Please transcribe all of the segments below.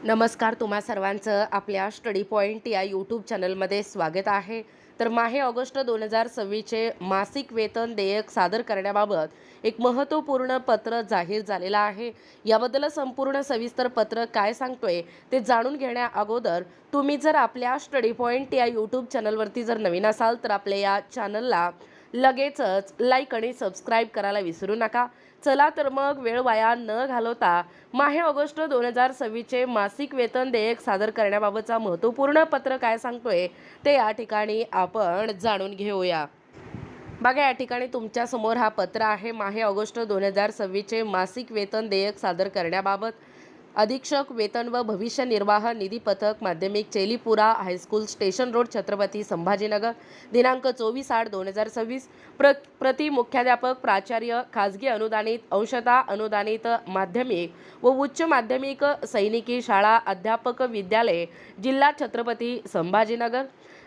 नमस्कार, तुम्हा सर्वांचं आपल्या स्टडी पॉइंट या यूट्यूब चॅनलमध्ये स्वागत आहे। तर माहे ऑगस्ट 2026चे मासिक वेतन देयक सादर करण्याबाबत एक महत्त्वपूर्ण पत्र जाहीर झालेलं आहे। याबद्दल संपूर्ण सविस्तर पत्र काय सांगतोय ते जाणून घेण्या अगोदर तुम्ही जर आपल्या स्टडी पॉइंट या यूट्यूब चॅनलवरती जर नवीन असाल तर आपल्या या चॅनलला लगेचच लाईक आणि सबस्क्राईब करायला विसरू नका। चला तर मग वेळ वाया न घालवता माहे ऑगस्ट 2026चे मासिक वेतन देयक सादर करण्याबाबतचा महत्त्वपूर्ण पत्र काय सांगतोय ते या ठिकाणी आपण जाणून घेऊया। बघा, या ठिकाणी तुमच्या समोर हा पत्र आहे। माहे ऑगस्ट 2026चे मासिक वेतन देयक सादर करण्याबाबत अधीक्षक वेतन व भविष्य निर्वाह निधी पथक माध्यमिक Chelipura high school station road Chhatrapati Sambhajinagar दिनांक 24/8/2026 प्रति मुख्याध्यापक प्राचार्य खाजगी अनुदानित अंशतः अनुदानित माध्यमिक व उच्च माध्यमिक सैनिकी शाळा अध्यापक विद्यालय जिल्हा छत्रपती संभाजीनगर।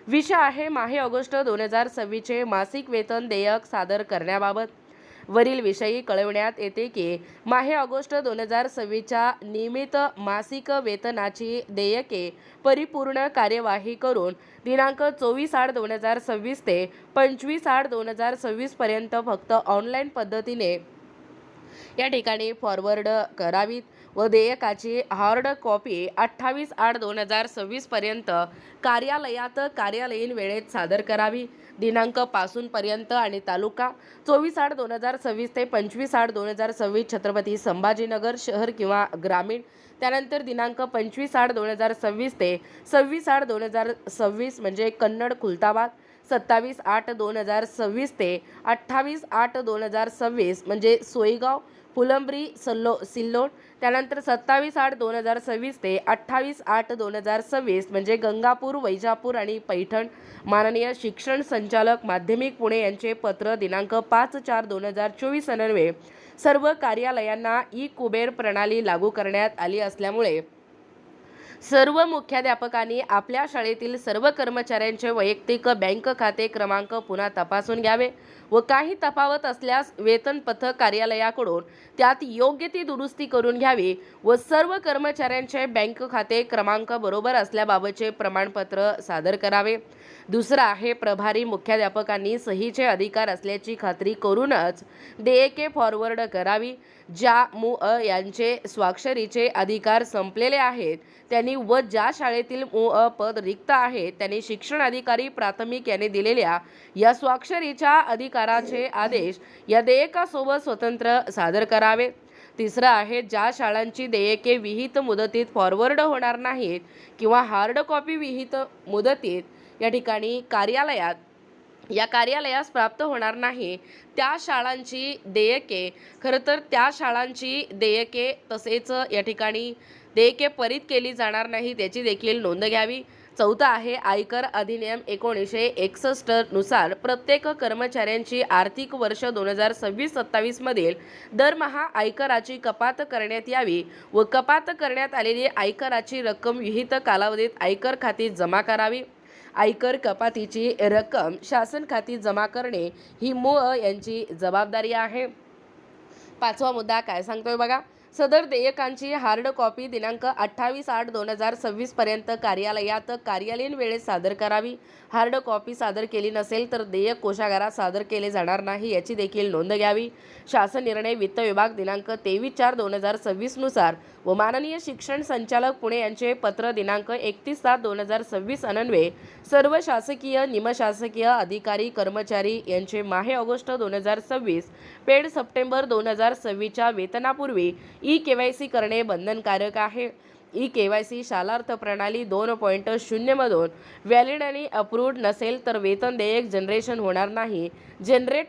विषय आहे माहे ऑगस्ट 2026चे मासिक वेतन देयक सादर करण्याबाबत। वरील विषयी कळविण्यात येते की माहे ऑगस्ट 2026च्या नियमित मासिक वेतनाची देयके परिपूर्ण कार्यवाही करून दिनांक 24/8/2026 ते 25/8/2026 पर्यंत फक्त ऑनलाईन पद्धतीने या ठिकाणी फॉरवर्ड करावीत व देयकाची हार्ड कॉपी 28/8/2026 पर्यंत कार्यालयात कार्यालयीन वेळेत सादर करावी। दिनांक पासून पर्यंत आणि तालुका 24/8/2026 ते 25/8/2026 छत्रपती संभाजीनगर शहर किंवा ग्रामीण। त्यानंतर दिनांक 25/8/2026 ते 26/8/2026 म्हणजे कन्नड खुलताबाद। 27/8/2026 ते 28/8/2026 म्हणजे सोयगाव फुलंब्री सिल्लोड। त्यानंतर 27/8/2026 ते 28/8/2026 म्हणजे गंगापूर वैजापूर आणि पैठण। माननीय शिक्षण संचालक माध्यमिक पुणे यांचे पत्र दिनांक 5/4/2024 अन्वये सर्व कार्यालयांना ई कुबेर प्रणाली लागू करण्यात आली असल्यामुळे सर्व मुख्याध्यापकांनी आपल्या शाळेतील सर्व कर्मचाऱ्यांचे वैयक्तिक बँक खाते क्रमांक पुन्हा तपासून घ्यावे व काही तफावत असल्यास वेतन पथक कार्यालयाकडून त्यात योग्य ती दुरुस्ती करून घ्यावी व सर्व कर्मचाऱ्यांचे बँक खाते क्रमांक बरोबर असल्याबाबतचे प्रमाणपत्र सादर करावे। दुसरा आहे प्रभारी मुख्याध्यापकांनी सहीचे अधिकार असल्याची खात्री करूनच देयके फॉरवर्ड करावी। ज्या यांचे स्वाक्षरीचे अधिकार संपलेले आहेत त्यांनी व ज्या शाळेतील पद रिक्त आहे त्यांनी शिक्षण अधिकारी प्राथमिक यांनी दिलेल्या या स्वाक्षरीच्या अधिकाराचे आदेश या देयकासोबत स्वतंत्र सादर करावे। तिसरा आहे ज्या शाळांची देयके विहित मुदतीत फॉरवर्ड होणार नाहीत किंवा हार्ड कॉपी विहित मुदतीत या ठिकाणी कार्यालयास प्राप्त होणार नाही त्या शाळांची देयके त्या शाळांची देयके तसेच या ठिकाणी देयके परत केली जाणार नाही त्याची देखील नोंद घ्यावी। चौथा आहे आयकर अधिनियम 1961 नुसार प्रत्येक कर्मचाऱ्यांची आर्थिक वर्ष 2026-27 मधील दरमहा आयकराची कपात करण्यात यावी व कपात करण्यात आलेली आयकराची रक्कम विहित कालावधीत आयकर खाती जमा करावी। आयकर कपातीची रक्कम शासन खाती जमा करणे ही यांची जबाबदारी आहे। पाचवा मुद्दा काय सांगतोय बघा, सदर देयकांची हार्ड कॉपी दिनांक 28/8/2026 पर्यंत कार्यालयात कार्यालयीन वेळेत सादर करावी। हार्ड कॉपी सादर केली नसेल तर देयक कोषागारात सादर केले जाणार नाही याची देखील नोंद घ्यावी। शासन निर्णय वित्त विभाग दिनांक 23/4/2026 नुसार व माननीय शिक्षण संचालक पुणे यांचे पत्र दिनांक 31/7/2026 अन्वये सर्व शासकीय निमशासकीय अधिकारी कर्मचारी यांचे माहे ऑगस्ट 2026 पेड सप्टेंबर 2026च्या वेतनापूर्वी ई केवायसी करणे बंधनकारक आहे। ई केवायसी शालार्थ प्रणाली 2.0 मधून व्हॅलिड आणि अप्रूव्ड नसेल तर वेतन देयक जनरेट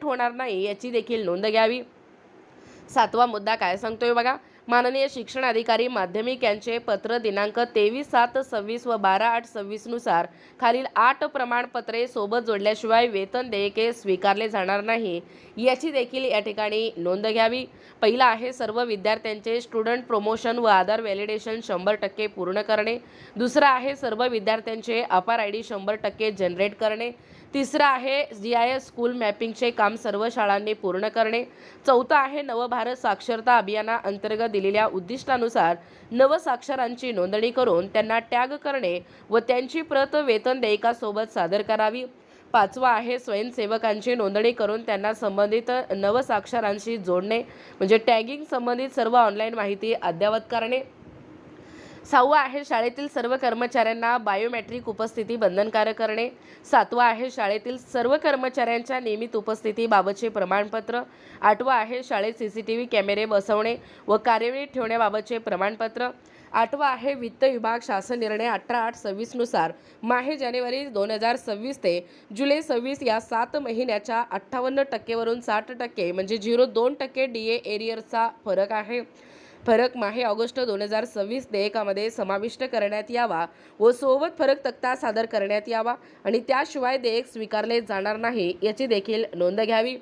होणार नाही याची देखील नोंद घ्यावी। सातवा मुद्दा काय सांगतोय बघा, माननीय शिक्षण अधिकारी माध्यमिक यांचे पत्र दिनांक 23/7/26 व 12/8/26 नुसार खालील 8 प्रमाणपत्रे सोबत जोडल्याशिवाय वेतन देयके स्वीकारले जाणार नाही याची देखील या ठिकाणी नोंद घ्यावी। पहिला आहे सर्व विद्यार्थ्यांचे स्टुडंट प्रमोशन व आधार व्हॅलिडेशन 100% पूर्ण करणे। दुसरा आहे सर्व विद्यार्थ्यांचे अपार ID 100% जनरेट करणे। तिसरं आहे GIS स्कूल मॅपिंगचे काम सर्व शाळांनी पूर्ण करणे. चौथं आहे नवभारत साक्षरता अभियानाअंतर्गत दिलेल्या उद्दिष्टानुसार नवसाक्षरांची नोंदणी करून त्यांना टॅग करणे व त्यांची प्रत वेतन देयकासोबत सादर करावी. पाचवा आहे स्वयंसेवकांची नोंदणी करून त्यांना संबंधित नवसाक्षरांशी जोडणे म्हणजे टॅगिंग संबंधित सर्व ऑनलाईन माहिती अद्ययावत करणे. सहावा आहे शाळेतील सर्व कर्मचाऱ्यांना बायोमेट्रिक उपस्थिती बंधनकारक करणे. सातवा आहे शाळेतील सर्व कर्मचाऱ्यांच्या नियमित उपस्थितीबाबतचे प्रमाणपत्र. आठवा आहे शाळेत CCTV कॅमेरे बसवणे व कार्यरत ठेवण्याबाबतचे प्रमाणपत्र. आठवा आहे वित्त विभाग शासन निर्णय 18/8/26 नुसार माहे जानेवारी 2026 ते जुलै 26 या 7 महिन्याच्या 58% वरून 60% म्हणजे 0.2% DA एरियरचा फरक माहे ऑगस्ट 2026 देयकामध्ये समाविष्ट करण्यात यावा व सोबत फरक तक्ता सादर करण्यात यावा आणि त्याशिवाय देयक स्वीकारले जाणार नाही याची देखील नोंद घ्यावी.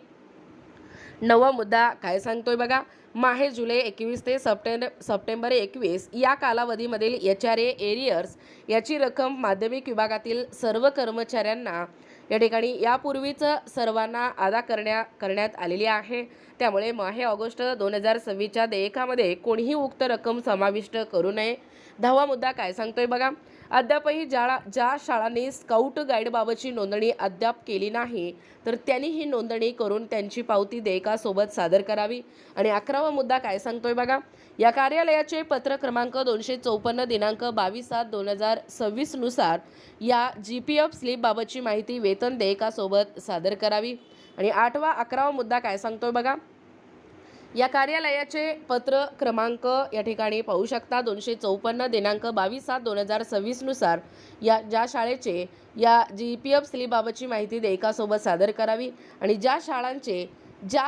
नववा मुद्दा काय सांगतोय बघा. माहे जुलै 21 ते सप्टेंबर 21 या कालावधीमधील HRA एरियर्स याची रक्कम माध्यमिक विभागातील सर्व कर्मचाऱ्यांना या ठिकाणी यापूर्वीच सर्वांना अदा करण्यात आलेली आहे. त्यामुळे माहे ऑगस्ट 2026च्या देयकामध्ये कोणीही उक्त रक्कम समाविष्ट करू नये. 10वा मुद्दा काय सांगतोय बघा. अद्यापही ज्या शाळांनी स्काउट गाईडबाबतची नोंदणी अद्याप केली नाही तर त्यांनी ही नोंदणी करून त्यांची पावती देयकासोबत सादर करावी. आणि 11वा मुद्दा काय सांगतोय बघा. या कार्यालयाचे पत्र क्रमांक 254 दिनांक 22/7/2026 नुसार या GPF स्लिपबाबतची माहिती वेतन देयकासोबत सादर करावी. आणि 8वा 11वा मुद्दा काय सांगतोय बघा. या कार्यालयाचे पत्र क्रमांक या ठिकाणी पाहू शकता 254 दिनांक 22/7/2026 नुसार ज्या शाळेचे या GPF स्लिपबाबतची माहिती देयकासोबत सादर करावी. आणि ज्या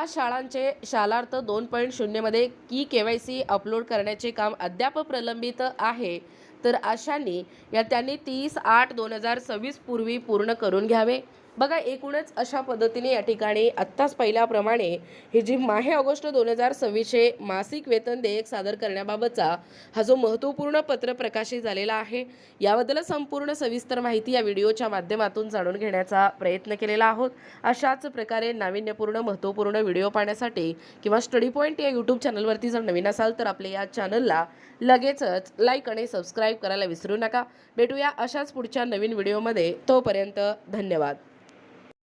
शाळांचे शालार्थ 2.0 मध्ये की KYC अपलोड करण्याचे काम अद्याप प्रलंबित आहे तर अशांनी त्यांनी 30/8/2026 पूर्वी पूर्ण करून घ्यावे. बघा एकूणच अशा पद्धतीने या ठिकाणी आत्ताच पाहिल्याप्रमाणे हे जी माहे ऑगस्ट 2026चे मासिक वेतन देयक सादर करण्याबाबतचा हा जो महत्त्वपूर्ण पत्र प्रकाशित झालेला आहे याबद्दल संपूर्ण सविस्तर माहिती या व्हिडिओच्या माध्यमातून जाणून घेण्याचा प्रयत्न केलेला आहोत. अशाच प्रकारे नाविन्यपूर्ण महत्त्वपूर्ण व्हिडिओ पाहण्यासाठी किंवा स्टडी पॉईंट या यूट्यूब चॅनलवरती जर नवीन असाल तर आपल्या या चॅनलला लगेचच लाईक आणि सबस्क्राईब करायला विसरू नका. भेटूया अशाच पुढच्या नवीन व्हिडिओमध्ये. तोपर्यंत धन्यवाद.